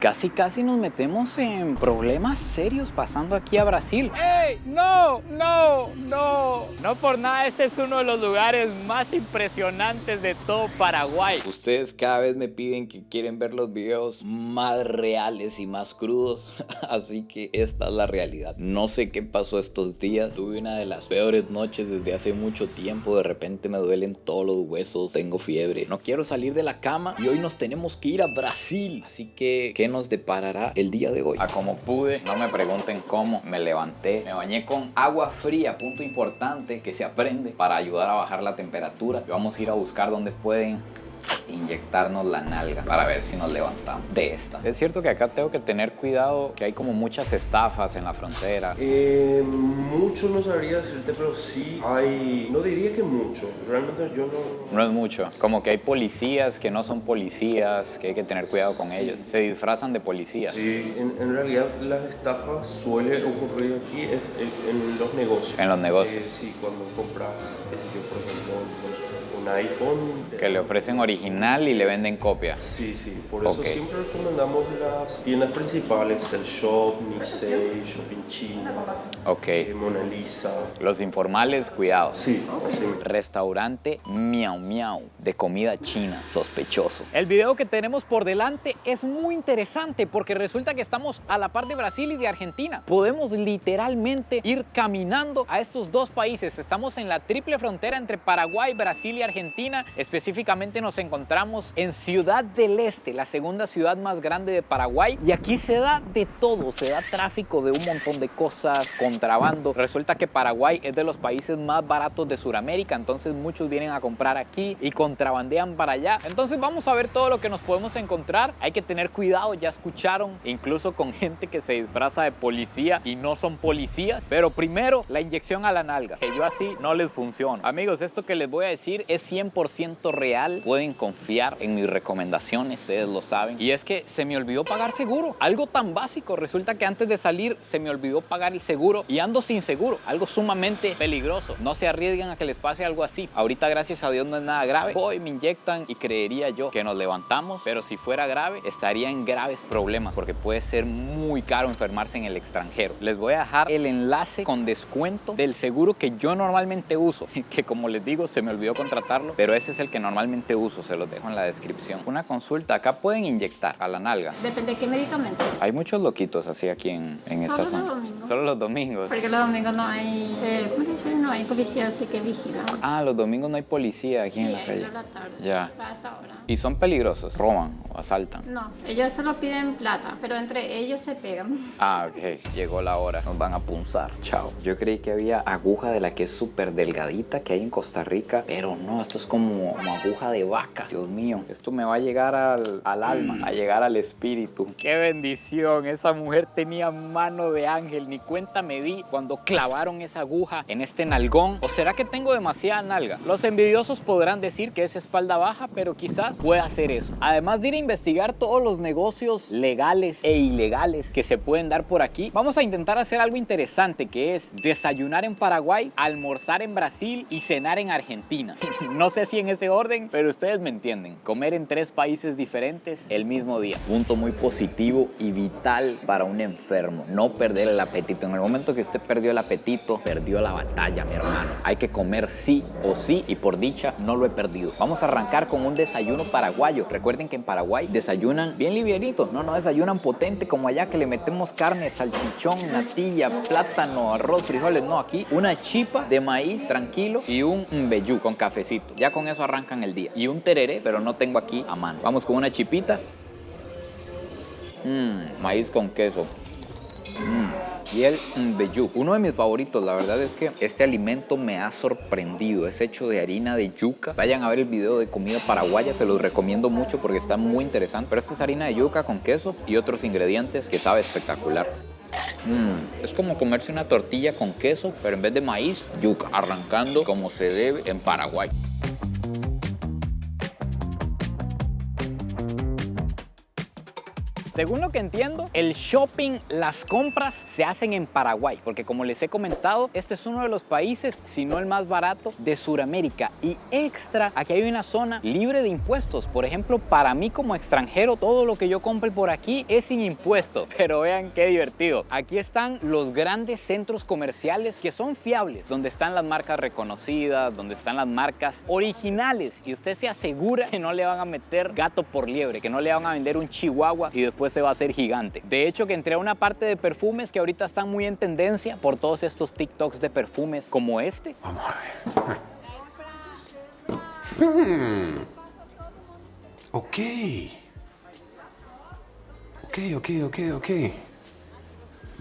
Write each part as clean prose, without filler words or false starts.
Casi nos metemos en problemas serios pasando aquí a Brasil. ¡Ey! ¡No! No por nada, este es uno de los lugares más impresionantes de todo Paraguay. Ustedes cada vez me piden que quieren ver los videos más reales y más crudos, así que esta es la realidad. No sé qué pasó estos días, tuve una de las peores noches desde hace mucho tiempo. De repente me duelen todos los huesos, tengo fiebre, no quiero salir de la cama y hoy nos tenemos que ir a Brasil. Así que, ¿qué nos deparará el día de hoy? A como pude, no me pregunten cómo, me levanté, me bañé con agua fría, punto importante que se aprende para ayudar a bajar la temperatura. Y vamos a ir a buscar donde pueden inyectarnos la nalga para ver si nos levantamos de esta. Es cierto que acá tengo que tener cuidado, que hay como muchas estafas en la frontera. Mucho no sabría decirte, pero sí hay, no diría que mucho, realmente yo no... No es mucho, como que hay policías que no son policías, que hay que tener cuidado con ellos, se disfrazan de policías. Sí, en realidad las estafas suele ocurrir aquí es en los negocios. En los negocios. Sí, cuando compras, qué sé yo, por ejemplo, un iPhone. Que le ofrecen original y le venden copia. Sí, por eso siempre recomendamos las tiendas principales, el Shop, Nisei, Shopping China, Mona Lisa. Los informales, cuidado. Sí, así. Restaurante Miau Miau, de comida china, sospechoso. El video que tenemos por delante es muy interesante porque resulta que estamos a la par de Brasil y de Argentina. Podemos literalmente ir caminando a estos dos países. Estamos en la triple frontera entre Paraguay, Brasil y Argentina. Específicamente nos encontramos en Ciudad del Este, la segunda ciudad más grande de Paraguay. Y aquí se da de todo, se da tráfico de un montón de cosas, contrabando. Resulta que Paraguay es de los países más baratos de Sudamérica, entonces muchos vienen a comprar aquí y contrabandean para allá. Entonces vamos a ver todo lo que nos podemos encontrar. Hay que tener cuidado, ya escucharon, incluso con gente que se disfraza de policía y no son policías. Pero primero, la inyección a la nalga, que yo así no les funciona. Amigos, esto que les voy a decir es 100% real. Pueden confiar en mis recomendaciones, ustedes lo saben. Y es que se me olvidó pagar seguro. Algo tan básico. Resulta que antes de salir se me olvidó pagar el seguro y ando sin seguro. Algo sumamente peligroso. No se arriesguen a que les pase algo así. Ahorita, gracias a Dios, no es nada grave. Hoy me inyectan y creería yo que nos levantamos, pero si fuera grave, estaría en graves problemas porque puede ser muy caro enfermarse en el extranjero. Les voy a dejar el enlace con descuento del seguro que yo normalmente uso, que como les digo, se me olvidó contratarlo, pero ese es el que normalmente uso, se los dejo en la descripción. Una consulta, acá pueden inyectar a la nalga. Depende de qué medicamento. Hay muchos loquitos así aquí en esta zona. Solo los domingos. Solo los domingos. Porque los domingos no hay, no hay policía, así que vigila. Ah, los domingos no hay policía aquí en la calle. Sí, la tarde. Ya. Hasta ahora. ¿Y son peligrosos? ¿Roban o asaltan? No, ellos solo piden plata, pero entre ellos se pegan. Ah, ok. Llegó la hora. Nos van a punzar. Chao. Yo creí que había aguja de la que es súper delgadita que hay en Costa Rica, pero no, esto es como aguja de vaca. Dios mío, esto me va a llegar al alma, a llegar al espíritu. ¡Qué bendición! Esa mujer tenía mano de ángel. Ni cuenta me di cuando clavaron esa aguja en este nalgón. ¿O será que tengo demasiada nalga? Los envidiosos podrán decir que es espalda baja, pero quizás pueda ser eso. Además de ir a investigar todos los negocios legales e ilegales que se pueden dar por aquí, vamos a intentar hacer algo interesante, que es desayunar en Paraguay, almorzar en Brasil y cenar en Argentina. No sé si en ese orden, pero ustedes me entienden. Comer en 3 países diferentes el mismo día. Punto muy positivo y vital para un enfermo. No perder el apetito. En el momento que usted perdió el apetito, perdió la batalla, mi hermano. Hay que comer sí o sí, y por dicha no lo he perdido. Vamos a arrancar con un desayuno paraguayo. Recuerden que en Paraguay desayunan bien livianito. No desayunan potente como allá, que le metemos carne, salchichón, natilla, plátano, arroz, frijoles. No, aquí una chipa de maíz tranquilo y un mbejú con cafecito. Ya con eso arrancan el día. Y un tereré, pero no tengo aquí a mano. Vamos con una chipita. Maíz con queso. Y el mbejú, uno de mis favoritos. La verdad es que este alimento me ha sorprendido. Es hecho de harina de yuca. Vayan a ver el video de comida paraguaya, se los recomiendo mucho porque está muy interesante. Pero esta es harina de yuca con queso y otros ingredientes que sabe espectacular. Es como comerse una tortilla con queso, pero en vez de maíz, yuca, arrancando como se debe en Paraguay. Según lo que entiendo, el shopping, las compras se hacen en Paraguay, porque como les he comentado, este es uno de los países, si no el más barato, de Sudamérica. Y extra, aquí hay una zona libre de impuestos. Por ejemplo, para mí como extranjero, todo lo que yo compre por aquí es sin impuestos. Pero vean qué divertido. Aquí están los grandes centros comerciales que son fiables, donde están las marcas reconocidas, donde están las marcas originales, y usted se asegura que no le van a meter gato por liebre, que no le van a vender un chihuahua y después se va a hacer gigante. De hecho, que entré a una parte de perfumes que ahorita están muy en tendencia por todos estos TikToks de perfumes como este. Vamos a ver. Ok. Ok.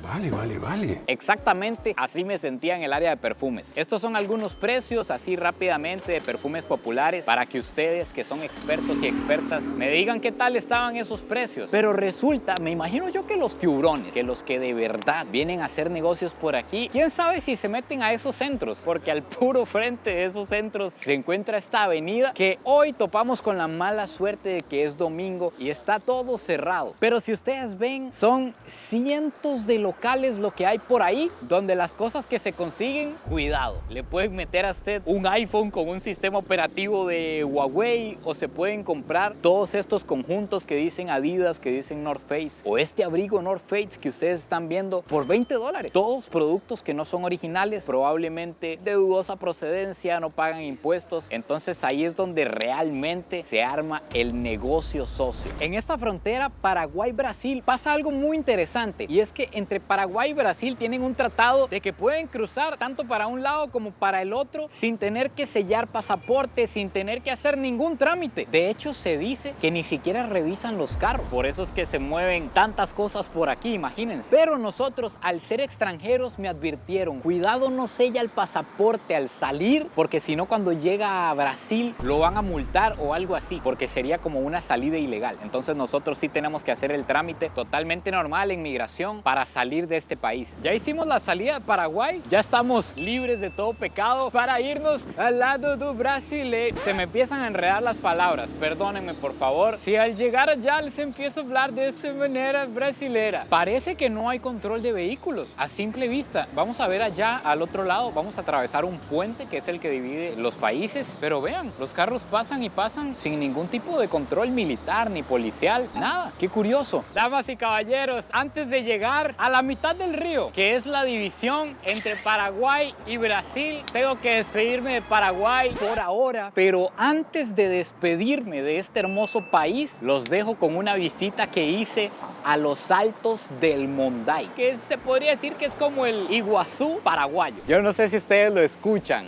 Vale. Exactamente así me sentía en el área de perfumes. Estos son algunos precios así rápidamente de perfumes populares para que ustedes que son expertos y expertas me digan qué tal estaban esos precios. Pero resulta, me imagino yo que los tiburones, que los que de verdad vienen a hacer negocios por aquí, quién sabe si se meten a esos centros, porque al puro frente de esos centros se encuentra esta avenida que hoy topamos con la mala suerte de que es domingo y está todo cerrado. Pero si ustedes ven, son cientos de locales lo que hay por ahí, donde las cosas que se consiguen, cuidado, le pueden meter a usted un iPhone con un sistema operativo de Huawei, o se pueden comprar todos estos conjuntos que dicen Adidas, que dicen North Face, o este abrigo North Face que ustedes están viendo por $20. Todos productos que no son originales, probablemente de dudosa procedencia, no pagan impuestos. Entonces ahí es donde realmente se arma el negocio socio. En esta frontera Paraguay-Brasil pasa algo muy interesante, y es que entre Paraguay y Brasil tienen un tratado de que pueden cruzar tanto para un lado como para el otro sin tener que sellar pasaporte, sin tener que hacer ningún trámite. De hecho, se dice que ni siquiera revisan los carros. Por eso es que se mueven tantas cosas por aquí, imagínense. Pero nosotros, al ser extranjeros, me advirtieron, cuidado no sella el pasaporte al salir, porque si no cuando llega a Brasil lo van a multar o algo así, porque sería como una salida ilegal. Entonces nosotros sí tenemos que hacer el trámite totalmente normal en migración para salir de este país. Ya hicimos la salida de Paraguay, ya estamos libres de todo pecado para irnos al lado de Brasil. Se me empiezan a enredar las palabras, perdónenme por favor. Si al llegar allá les empiezo a hablar de esta manera brasilera. Parece que no hay control de vehículos a simple vista. Vamos a ver allá al otro lado, vamos a atravesar un puente que es el que divide los países, pero vean, los carros pasan y pasan sin ningún tipo de control militar ni policial, nada. Qué curioso. Damas y caballeros, antes de llegar a la mitad del río, que es la división entre Paraguay y Brasil, tengo que despedirme de Paraguay por ahora, pero antes de despedirme de este hermoso país, los dejo con una visita que hice a los Altos del Monday, que se podría decir que es como el Iguazú paraguayo. Yo no sé si ustedes lo escuchan,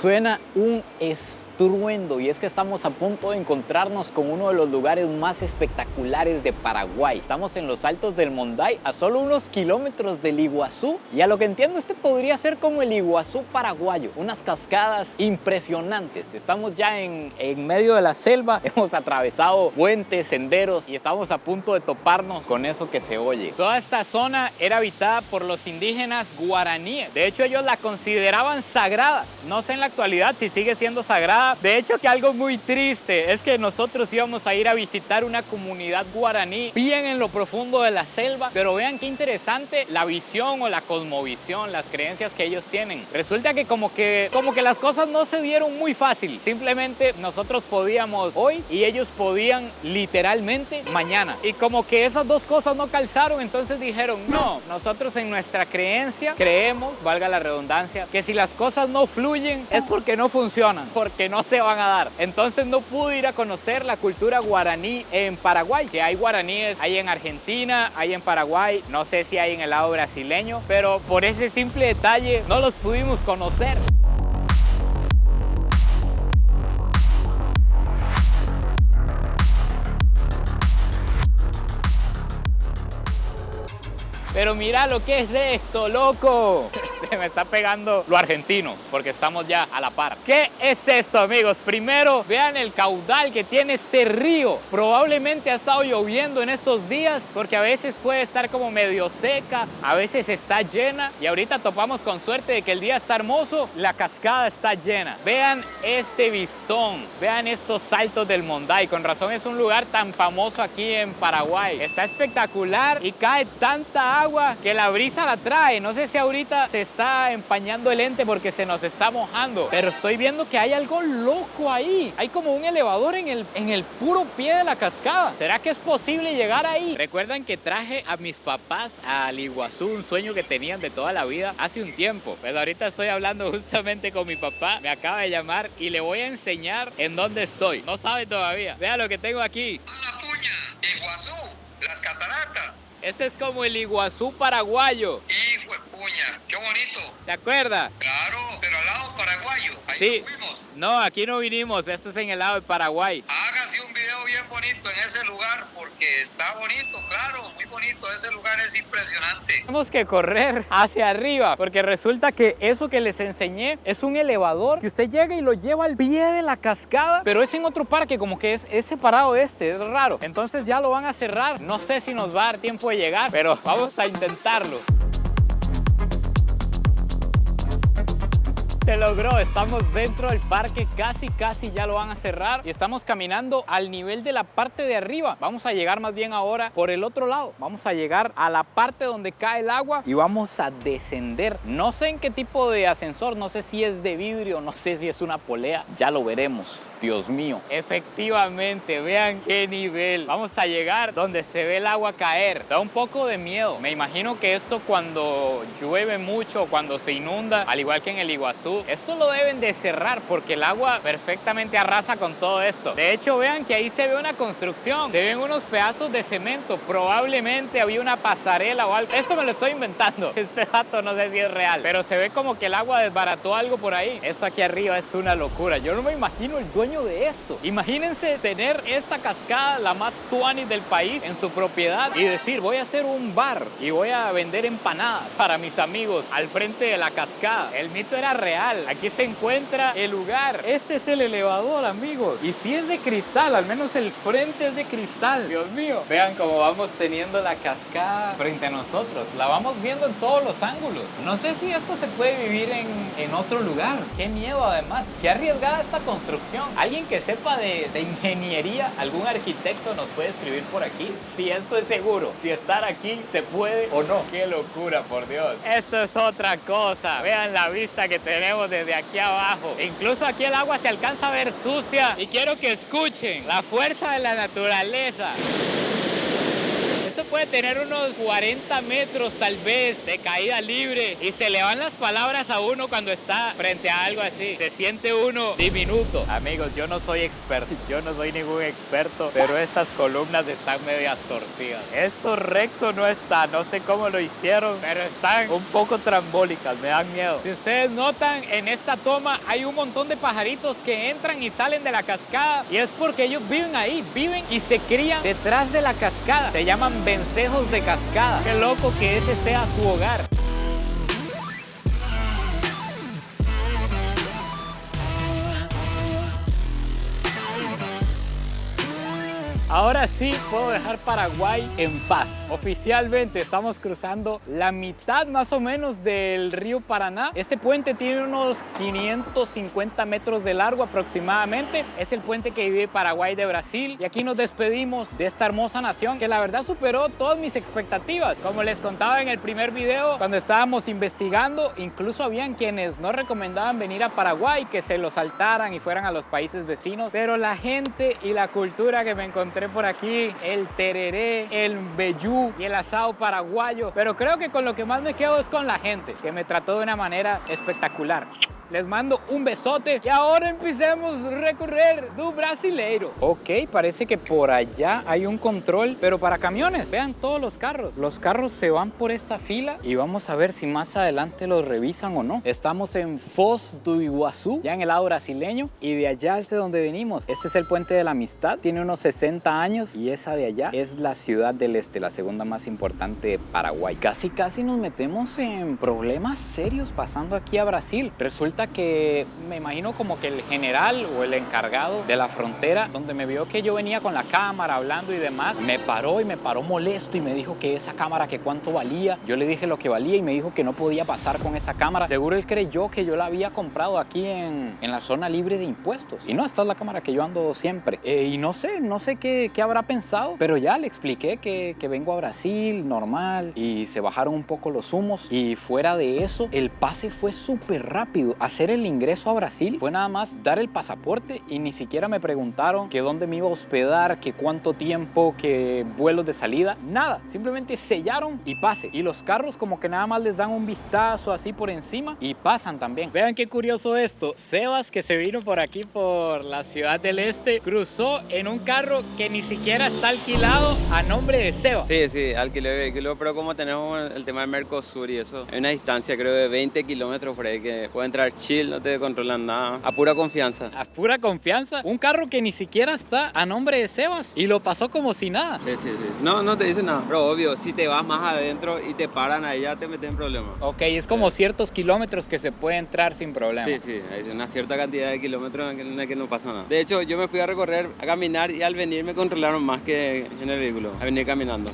suena un estruendo, y es que estamos a punto de encontrarnos con uno de los lugares más espectaculares de Paraguay. Estamos en los Altos del Monday, a solo unos kilómetros del Iguazú, y a lo que entiendo este podría ser como el Iguazú paraguayo, unas cascadas impresionantes. Estamos ya en medio de la selva, hemos atravesado puentes, senderos, y estamos a punto de toparnos con eso que se oye. Toda esta zona era habitada por los indígenas guaraníes. De hecho, ellos la consideraban sagrada. No sé en la actualidad si sigue siendo sagrada. De hecho, que algo muy triste es que nosotros íbamos a ir a visitar una comunidad guaraní bien en lo profundo de la selva, pero vean qué interesante la visión o la cosmovisión, las creencias que ellos tienen. Resulta que como que las cosas no se dieron muy fácil. Simplemente nosotros podíamos hoy y ellos podían literalmente mañana. Y como que esas dos cosas no calzaron, entonces dijeron, no, nosotros en nuestra creencia creemos, valga la redundancia, que si las cosas no fluyen es porque no funcionan, porque no se van a dar. Entonces no pude ir a conocer la cultura guaraní en Paraguay, que hay guaraníes, hay en Argentina, hay en Paraguay, no sé si hay en el lado brasileño, pero por ese simple detalle no los pudimos conocer. Pero mira lo que es esto, loco. Se me está pegando lo argentino porque estamos ya a la par. ¿Qué es esto, amigos? Primero, vean el caudal que tiene este río. Probablemente ha estado lloviendo en estos días porque a veces puede estar como medio seca, a veces está llena y ahorita topamos con suerte de que el día está hermoso, la cascada está llena. Vean este vistón, vean estos saltos del Monday. Con razón es un lugar tan famoso aquí en Paraguay. Está espectacular y cae tanta agua que la brisa la trae. No sé si ahorita se está empañando el lente porque se nos está mojando, pero estoy viendo que hay algo loco ahí. Hay como un elevador en el puro pie de la cascada. ¿Será que es posible llegar ahí? Recuerdan que traje a mis papás al Iguazú, un sueño que tenían de toda la vida hace un tiempo. Pero ahorita estoy hablando justamente con mi papá. Me acaba de llamar y le voy a enseñar en dónde estoy. No sabe todavía. Vea lo que tengo aquí. ¡A la puña! Iguazú, las cataratas. Este es como el Iguazú paraguayo. Hijo de puña, qué bonito. ¿Se acuerda? Claro, pero al lado paraguayo. Ahí Sí. no fuimos. No, aquí no vinimos. Esto es en el lado de Paraguay. Hágase un video bien bonito en ese lugar porque está bonito, claro, muy bonito. Ese lugar es impresionante. Tenemos que correr hacia arriba porque resulta que eso que les enseñé es un elevador que usted llega y lo lleva al pie de la cascada, pero es en otro parque, como que es separado de este, es raro. Entonces ya lo van a cerrar. No sé si nos va a dar tiempo de llegar, pero vamos a intentarlo. Se logró, estamos dentro del parque, casi ya lo van a cerrar y estamos caminando al nivel de la parte de arriba. Vamos a llegar más bien ahora por el otro lado. Vamos a llegar a la parte donde cae el agua y vamos a descender. No sé en qué tipo de ascensor, no sé si es de vidrio, no sé si es una polea, ya lo veremos. Dios mío, efectivamente, vean qué nivel. Vamos a llegar donde se ve el agua caer. Da un poco de miedo. Me imagino que esto cuando llueve mucho, cuando se inunda, al igual que en el Iguazú, esto lo deben de cerrar porque el agua perfectamente arrasa con todo esto. De hecho, vean que ahí se ve una construcción, se ven unos pedazos de cemento. Probablemente había una pasarela o algo. Esto me lo estoy inventando. Este dato no sé si es real, pero se ve como que el agua desbarató algo por ahí. Esto aquí arriba es una locura. Yo no me imagino el dueño de esto. Imagínense tener esta cascada, la más tuanis del país, en su propiedad y decir, voy a hacer un bar y voy a vender empanadas para mis amigos al frente de la cascada. El mito era real. Aquí se encuentra el lugar. Este es el elevador, amigos. Y si es de cristal, al menos el frente es de cristal. Dios mío. Vean cómo vamos teniendo la cascada frente a nosotros. La vamos viendo en todos los ángulos. No sé si esto se puede vivir en otro lugar. Qué miedo, además. Qué arriesgada esta construcción. Alguien que sepa de ingeniería, algún arquitecto nos puede escribir por aquí si esto es seguro, si estar aquí se puede o no. Qué locura, por Dios. Esto es otra cosa. Vean la vista que tenemos desde aquí abajo. Incluso aquí el agua se alcanza a ver sucia. Y quiero que escuchen la fuerza de la naturaleza. Esto puede tener unos 40 metros tal vez de caída libre y se le van las palabras a uno cuando está frente a algo así. Se siente uno diminuto. Amigos, yo no soy experto, yo no soy ningún experto, pero estas columnas están medias torcidas. Esto recto no está, no sé cómo lo hicieron, pero están un poco trambólicas, me dan miedo. Si ustedes notan, en esta toma hay un montón de pajaritos que entran y salen de la cascada y es porque ellos viven ahí, viven y se crían detrás de la cascada. Se llaman vencejos de cascada. Qué loco que ese sea su hogar. Ahora sí puedo dejar Paraguay en paz. Oficialmente estamos cruzando la mitad más o menos del río Paraná. Este puente tiene unos 550 metros de largo aproximadamente. Es el puente que divide Paraguay de Brasil. Y aquí nos despedimos de esta hermosa nación que la verdad superó todas mis expectativas. Como les contaba en el primer video, cuando estábamos investigando, incluso habían quienes no recomendaban venir a Paraguay, que se lo saltaran y fueran a los países vecinos. Pero la gente y la cultura que me encontré por aquí, el tereré, el vellú y el asado paraguayo, pero creo que con lo que más me quedo es con la gente, que me trató de una manera espectacular. Les mando un besote y ahora empecemos a recorrer do brasileiro. Ok, parece que por allá hay un control, pero para camiones. Vean todos los carros. Los carros se van por esta fila y vamos a ver si más adelante los revisan o no. Estamos en Foz do Iguazú, ya en el lado brasileño, y de allá es de donde venimos. Este es el Puente de la Amistad, tiene unos 60 años y esa de allá es la Ciudad del Este, la segunda más importante de Paraguay. Casi nos metemos en problemas serios pasando aquí a Brasil. Resulta que me imagino como que el general o el encargado de la frontera, donde me vio que yo venía con la cámara hablando y demás, me paró molesto y me dijo que esa cámara que cuánto valía. Yo le dije lo que valía y me dijo que no podía pasar con esa cámara. Seguro él creyó que yo la había comprado aquí en la zona libre de impuestos. Y no, esta es la cámara que yo ando siempre. Y no sé qué habrá pensado, pero ya le expliqué que vengo a Brasil, normal, y se bajaron un poco los humos. Y fuera de eso, el pase fue súper rápido. Hacer el ingreso a Brasil fue nada más dar el pasaporte y ni siquiera me preguntaron que dónde me iba a hospedar, que cuánto tiempo, que vuelos de salida, nada. Simplemente sellaron y pase. Y los carros como que nada más les dan un vistazo así por encima y pasan también. Vean qué curioso esto. Sebas, que se vino por aquí por la Ciudad del Este, cruzó en un carro que ni siquiera está alquilado a nombre de Sebas. Sí, alquilé vehículo, pero como tenemos el tema del Mercosur y eso, hay una distancia creo de 20 kilómetros por ahí que puede entrar chill, no te controlan nada, a pura confianza. A pura confianza, un carro que ni siquiera está a nombre de Sebas y lo pasó como si nada. Sí. No te dicen nada, pero obvio, si te vas más adentro y te paran ahí ya te meten en problemas. Ok, es como ciertos kilómetros que se puede entrar sin problema. Sí, hay una cierta cantidad de kilómetros en la que no pasa nada. De hecho, yo me fui a recorrer, a caminar y al venir me controlaron más que en el vehículo, a venir caminando.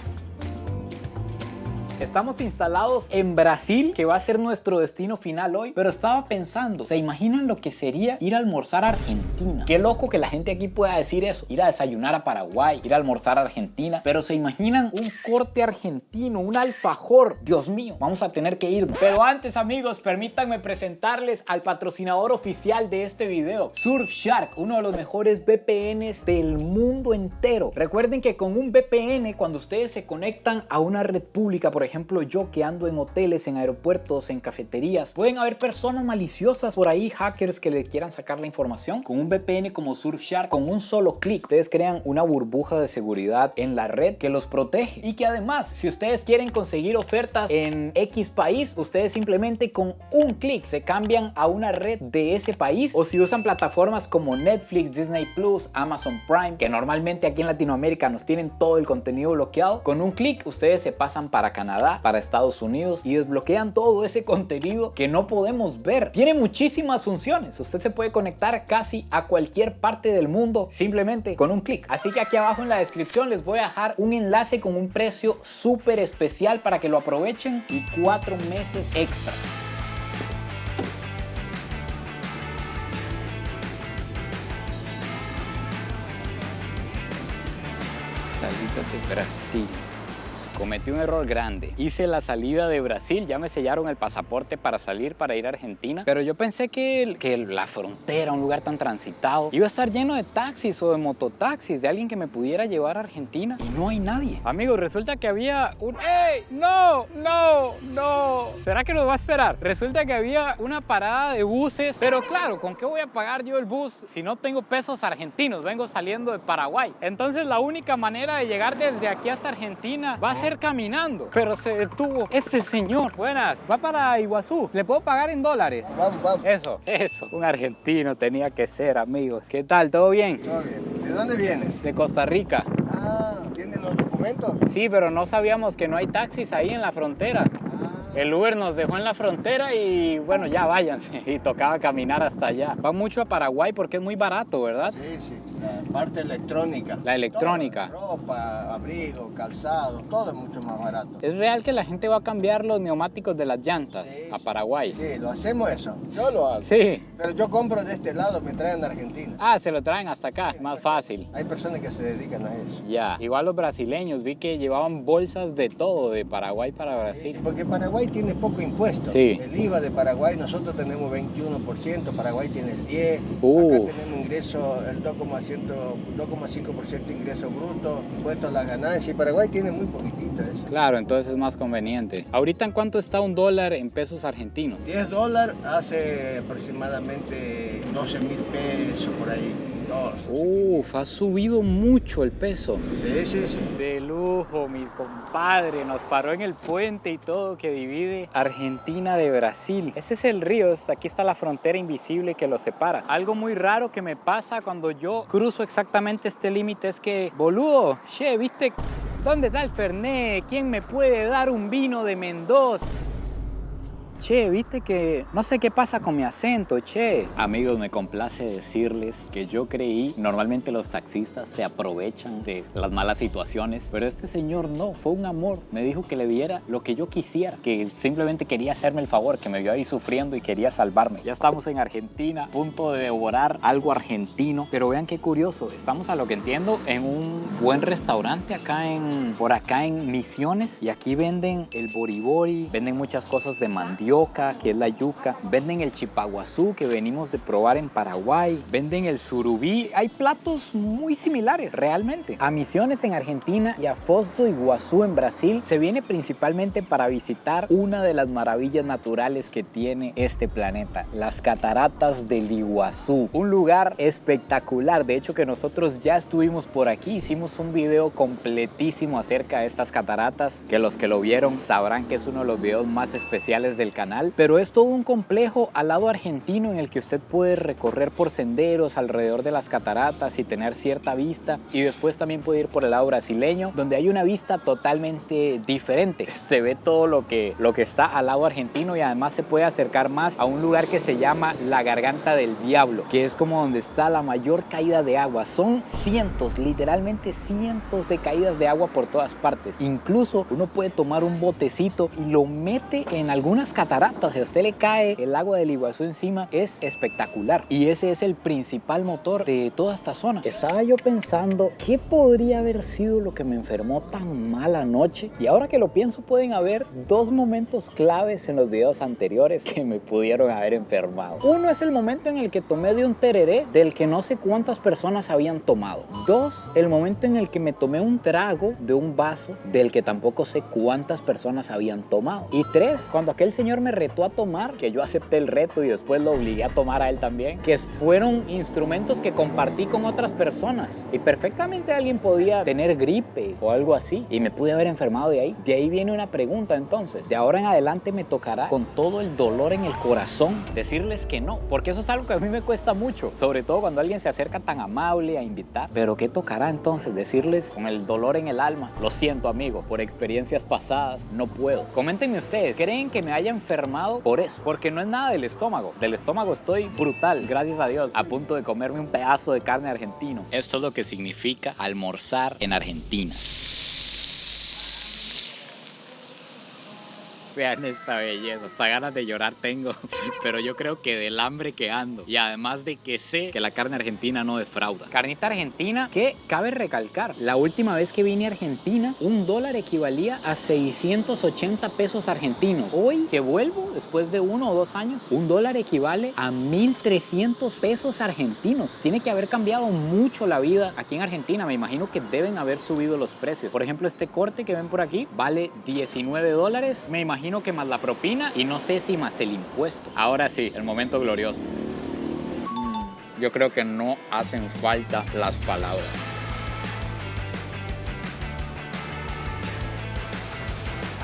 Estamos instalados en Brasil, que va a ser nuestro destino final hoy, pero estaba pensando, ¿se imaginan lo que sería ir a almorzar a Argentina? Qué loco que la gente aquí pueda decir eso, ir a desayunar a Paraguay, ir a almorzar a Argentina, pero ¿se imaginan un corte argentino, un alfajor? Dios mío, vamos a tener que irnos. Pero antes, amigos, permítanme presentarles al patrocinador oficial de este video, Surfshark, uno de los mejores VPNs del mundo entero. Recuerden que con un VPN, cuando ustedes se conectan a una red pública, por ejemplo, yo que ando en hoteles, en aeropuertos, en cafeterías, pueden haber personas maliciosas por ahí, hackers que le quieran sacar la información. Con un VPN como Surfshark, con un solo clic, ustedes crean una burbuja de seguridad en la red que los protege. Y que además, si ustedes quieren conseguir ofertas en X país, ustedes simplemente con un clic se cambian a una red de ese país. O si usan plataformas como Netflix, Disney Plus, Amazon Prime, que normalmente aquí en Latinoamérica nos tienen todo el contenido bloqueado, con un clic ustedes se pasan para Canadá, para Estados Unidos y desbloquean todo ese contenido que no podemos ver. Tiene muchísimas funciones. Usted se puede conectar casi a cualquier parte del mundo simplemente con un clic. Así que aquí abajo en la descripción les voy a dejar un enlace con un precio súper especial para que lo aprovechen y 4 meses extra. Salida de Brasil. Cometí un error grande. Hice la salida de Brasil, ya me sellaron el pasaporte para salir, para ir a Argentina. Pero yo pensé que la frontera, un lugar tan transitado, iba a estar lleno de taxis o de mototaxis, de alguien que me pudiera llevar a Argentina. Y no hay nadie. Amigos, resulta que había un... ¡Ey! ¡No! ¿Será que nos va a esperar? Resulta que había una parada de buses. Pero claro, ¿con qué voy a pagar yo el bus si no tengo pesos argentinos? Vengo saliendo de Paraguay. Entonces la única manera de llegar desde aquí hasta Argentina va a ser caminando, pero se detuvo este señor. Buenas, va para Iguazú, ¿le puedo pagar en dólares? Vamos. Eso, un argentino tenía que ser, amigos. ¿Qué tal? ¿Todo bien? Todo bien. ¿De dónde vienes? De Costa Rica. Ah, ¿tienen los documentos? Sí, pero no sabíamos que no hay taxis ahí en la frontera. El Uber nos dejó en la frontera y bueno, ya váyanse. Y tocaba caminar hasta allá. Va mucho a Paraguay porque es muy barato, ¿verdad? Sí, la parte electrónica. La electrónica. Todo, ropa, abrigo, calzado, todo es mucho más barato. ¿Es real que la gente va a cambiar los neumáticos de las llantas a Paraguay? Sí, lo hacemos eso. Yo lo hago. Sí. Pero yo compro de este lado, me traen de Argentina. Ah, se lo traen hasta acá, más fácil. Hay personas que se dedican a eso. Ya, igual los brasileños, vi que llevaban bolsas de todo, de Paraguay para Brasil. Sí, porque Paraguay tiene poco impuesto. Sí. El IVA de Paraguay, nosotros tenemos 21%, Paraguay tiene el 10%. Uf. Acá tenemos ingreso el 2,7 2,5% de ingreso bruto, impuestos a las ganancias. Y Paraguay tiene muy poquitito eso. Claro, entonces es más conveniente. ¿Ahorita en cuánto está un dólar en pesos argentinos? $10 hace aproximadamente 12.000 pesos por ahí. Ha subido mucho el peso. Sí. De lujo, mis compadres. Nos paró en el puente y todo que divide Argentina de Brasil. Este es el río, aquí está la frontera invisible que lo separa. Algo muy raro que me pasa cuando yo cruzo exactamente este límite es que, boludo, che, ¿viste? ¿Dónde está el Fernet? ¿Quién me puede dar un vino de Mendoza? Che, viste que no sé qué pasa con mi acento, che. Amigos, me complace decirles que yo creí, normalmente los taxistas se aprovechan de las malas situaciones, pero este señor no, fue un amor. Me dijo que le diera lo que yo quisiera, que simplemente quería hacerme el favor, que me vio ahí sufriendo y quería salvarme. Ya estamos en Argentina, a punto de devorar algo argentino, pero vean qué curioso, estamos a lo que entiendo en un buen restaurante por acá en Misiones, y aquí venden el boribori, venden muchas cosas de mandioca, que es la yuca, venden el chipaguazú que venimos de probar en Paraguay, venden el surubí. Hay platos muy similares realmente a Misiones en Argentina y a Foz do Iguazú en Brasil. Se viene principalmente para visitar una de las maravillas naturales que tiene este planeta, las cataratas del Iguazú, un lugar espectacular. De hecho, que nosotros ya estuvimos por aquí, hicimos un video completísimo acerca de estas cataratas, que los que lo vieron sabrán que es uno de los videos más especiales del canal, pero es todo un complejo al lado argentino en el que usted puede recorrer por senderos alrededor de las cataratas y tener cierta vista, y después también puede ir por el lado brasileño, donde hay una vista totalmente diferente. Se ve todo lo que está al lado argentino, y además se puede acercar más a un lugar que se llama la Garganta del Diablo, que es como donde está la mayor caída de agua. Son cientos, literalmente cientos de caídas de agua por todas partes. Incluso uno puede tomar un botecito y lo mete en algunas cataratas, si a usted le cae el agua del Iguazú encima, es espectacular, y ese es el principal motor de toda esta zona. Estaba yo pensando qué podría haber sido lo que me enfermó tan mal anoche, y ahora que lo pienso pueden haber dos momentos claves en los videos anteriores que me pudieron haber enfermado. Uno es el momento en el que tomé de un tereré del que no sé cuántas personas habían tomado. Dos, el momento en el que me tomé un trago de un vaso del que tampoco sé cuántas personas habían tomado. Y tres, cuando aquel señor me retó a tomar, que yo acepté el reto y después lo obligué a tomar a él también, que fueron instrumentos que compartí con otras personas, y perfectamente alguien podía tener gripe o algo así y me pude haber enfermado de ahí. De ahí viene una pregunta entonces, de ahora en adelante me tocará con todo el dolor en el corazón decirles que no, porque eso es algo que a mí me cuesta mucho, sobre todo cuando alguien se acerca tan amable a invitar. Pero ¿qué tocará entonces? Decirles con el dolor en el alma, lo siento amigo, por experiencias pasadas no puedo. Coméntenme ustedes, ¿creen que me haya enfermado por eso? Porque no es nada del estómago. Del estómago estoy brutal, gracias a Dios, a punto de comerme un pedazo de carne argentino. Esto es lo que significa almorzar en Argentina. Vean esta belleza, hasta ganas de llorar tengo, pero yo creo que del hambre que ando, y además de que sé que la carne argentina no defrauda. Carnita argentina que, cabe recalcar, la última vez que vine a Argentina, $1 equivalía a 680 pesos argentinos. Hoy que vuelvo, después de 1 o 2 años, $1 equivale a 1.300 pesos argentinos. Tiene que haber cambiado mucho la vida aquí en Argentina. Me imagino que deben haber subido los precios. Por ejemplo, este corte que ven por aquí vale $19. Me imagino que más la propina, y no sé si más el impuesto. Ahora sí, el momento glorioso. Yo creo que no hacen falta las palabras.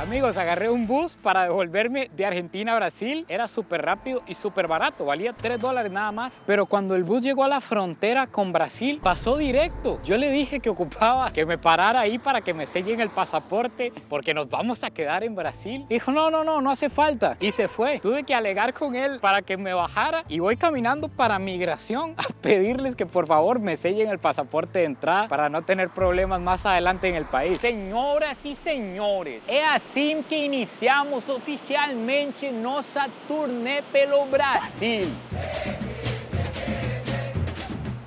Amigos, agarré un bus para devolverme de Argentina a Brasil. Era súper rápido y súper barato, valía $3 nada más. Pero cuando el bus llegó a la frontera con Brasil, pasó directo. Yo le dije que ocupaba que me parara ahí para que me sellen el pasaporte, porque nos vamos a quedar en Brasil. Dijo, no hace falta. Y se fue. Tuve que alegar con él para que me bajara, y voy caminando para migración a pedirles que por favor me sellen el pasaporte de entrada para no tener problemas más adelante en el país. Señoras y señores, es así que iniciamos oficialmente nossa turnê pelo Brasil.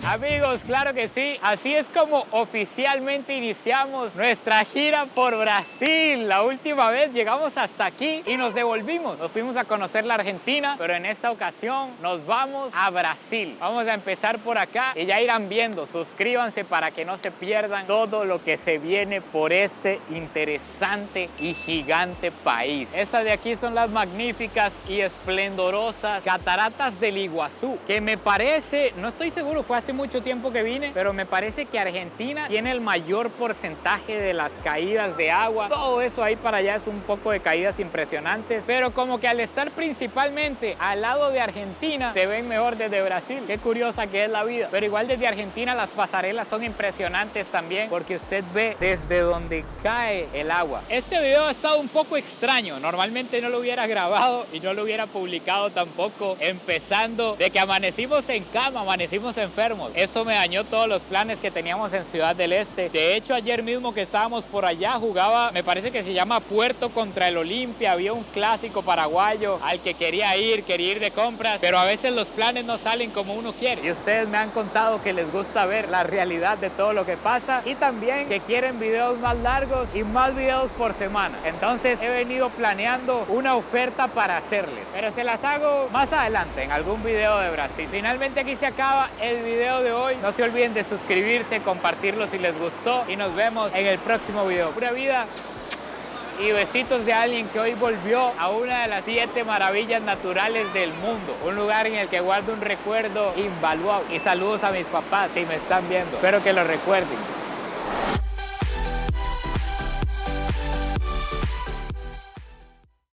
Amigos, claro que sí. Así es como oficialmente iniciamos nuestra gira por Brasil. La última vez llegamos hasta aquí y nos devolvimos. Nos fuimos a conocer la Argentina, pero en esta ocasión nos vamos a Brasil. Vamos a empezar por acá y ya irán viendo. Suscríbanse para que no se pierdan todo lo que se viene por este interesante y gigante país. Estas de aquí son las magníficas y esplendorosas cataratas del Iguazú, que me parece, no estoy seguro, fue hace mucho tiempo que vine, pero me parece que Argentina tiene el mayor porcentaje de las caídas de agua. Todo eso ahí para allá es un poco de caídas impresionantes, pero como que al estar principalmente al lado de Argentina se ven mejor desde Brasil. Qué curiosa que es la vida. Pero igual desde Argentina las pasarelas son impresionantes también, porque usted ve desde donde cae el agua. Este video ha estado un poco extraño. Normalmente no lo hubiera grabado y no lo hubiera publicado tampoco, empezando de que amanecimos en cama, amanecimos enfermos. Eso me dañó todos los planes que teníamos en Ciudad del Este. De hecho, ayer mismo que estábamos por allá jugaba, me parece que se llama Puerto contra el Olimpia. Había un clásico paraguayo al que quería ir de compras, pero a veces los planes no salen como uno quiere. Y ustedes me han contado que les gusta ver la realidad de todo lo que pasa y también que quieren videos más largos y más videos por semana. Entonces he venido planeando una oferta para hacerles, pero se las hago más adelante en algún video de Brasil. Finalmente aquí se acaba el video de hoy. No se olviden de suscribirse, compartirlo si les gustó y nos vemos en el próximo video. Pura vida y besitos de alguien que hoy volvió a una de las 7 maravillas naturales del mundo. Un lugar en el que guardo un recuerdo invaluable. Y saludos a mis papás si me están viendo. Espero que lo recuerden.